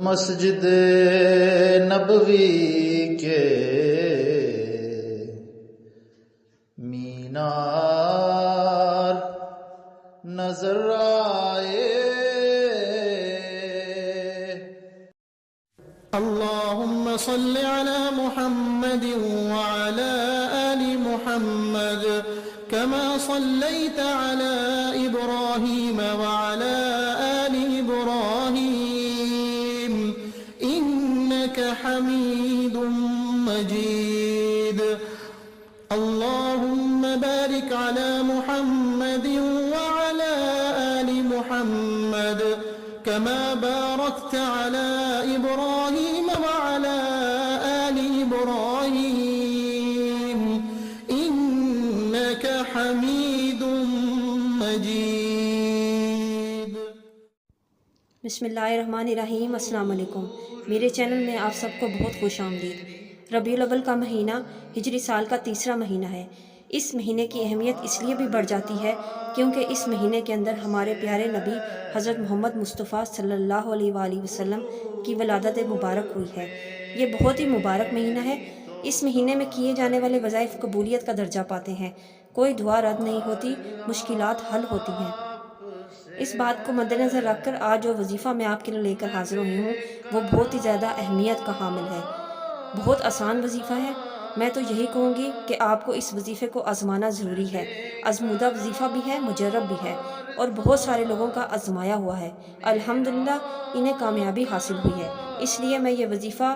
مسجد نبوی کے مینار نظر آئے۔ اللهم صل على محمد وعلى آل محمد كما صليت على إبراهيم وعلى آل إبراهيم إنك حميد مجيد اللهم بارك على محمد وعلى آل محمد كما باركت على إبراهيم وعلى آل إبراهيم إنك حميد مجيد۔ بسم اللہ الرحمن الرحیم۔ السلام علیکم۔ میرے چینل میں آپ سب کو بہت خوش آمدید۔ ربیع الاول کا مہینہ ہجری سال کا تیسرا مہینہ ہے۔ اس مہینے کی اہمیت اس لیے بھی بڑھ جاتی ہے کیونکہ اس مہینے کے اندر ہمارے پیارے نبی حضرت محمد مصطفیٰ صلی اللہ علیہ وآلہ وسلم کی ولادت مبارک ہوئی ہے۔ یہ بہت ہی مبارک مہینہ ہے۔ اس مہینے میں کیے جانے والے وظائف قبولیت کا درجہ پاتے ہیں، کوئی دعا رد نہیں ہوتی، مشکلات حل ہوتی ہیں۔ اس بات کو مد نظر رکھ کر آج جو وظیفہ میں آپ کے لیے لے کر حاضر ہوئی ہوں وہ بہت ہی زیادہ اہمیت کا حامل ہے۔ بہت آسان وظیفہ ہے۔ میں تو یہی کہوں گی کہ آپ کو اس وظیفے کو آزمانا ضروری ہے۔ آزمودہ وظیفہ بھی ہے، مجرب بھی ہے، اور بہت سارے لوگوں کا آزمایا ہوا ہے، الحمدللہ انہیں کامیابی حاصل ہوئی ہے۔ اس لیے میں یہ وظیفہ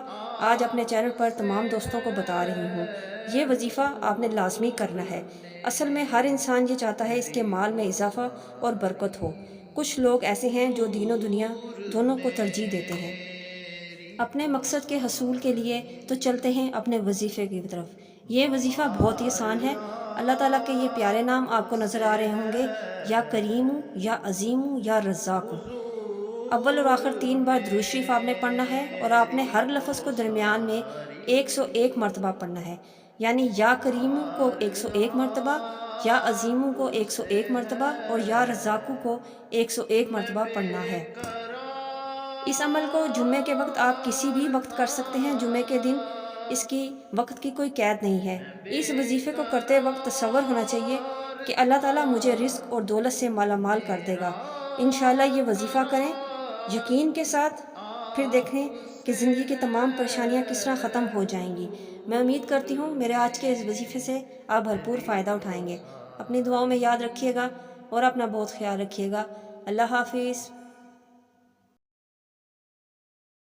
آج اپنے چینل پر تمام دوستوں کو بتا رہی ہوں۔ یہ وظیفہ آپ نے لازمی کرنا ہے۔ اصل میں ہر انسان یہ چاہتا ہے اس کے مال میں اضافہ اور برکت ہو۔ کچھ لوگ ایسے ہیں جو دین و دنیا دونوں کو ترجیح دیتے ہیں۔ اپنے مقصد کے حصول کے لیے تو چلتے ہیں اپنے وظیفے کی طرف۔ یہ وظیفہ بہت ہی آسان ہے۔ اللہ تعالیٰ کے یہ پیارے نام آپ کو نظر آ رہے ہوں گے، یا کریم ہوں، یا عظیم ہوں، یا رزاق ہوں۔ اول اور آخر 3 بار درود شریف آپ نے پڑھنا ہے، اور آپ نے ہر لفظ کو درمیان میں 101 مرتبہ پڑھنا ہے، یعنی یا کریم کو 101 مرتبہ، یا عظیم کو 101 مرتبہ، اور یا رزاق کو 101 مرتبہ پڑھنا ہے۔ اس عمل کو جمعے کے وقت آپ کسی بھی وقت کر سکتے ہیں۔ جمعے کے دن اس کی وقت کی کوئی قید نہیں ہے۔ اس وظیفے کو کرتے وقت تصور ہونا چاہیے کہ اللہ تعالیٰ مجھے رزق اور دولت سے مالا مال کر دے گا۔ انشاءاللہ یہ وظیفہ کریں یقین کے ساتھ، پھر دیکھیں کہ زندگی کی تمام پریشانیاں کس طرح ختم ہو جائیں گی۔ میں امید کرتی ہوں میرے آج کے اس وظیفے سے آپ بھرپور فائدہ اٹھائیں گے۔ اپنی دعاؤں میں یاد رکھیے گا اور اپنا بہت خیال رکھیے گا۔ اللہ حافظ۔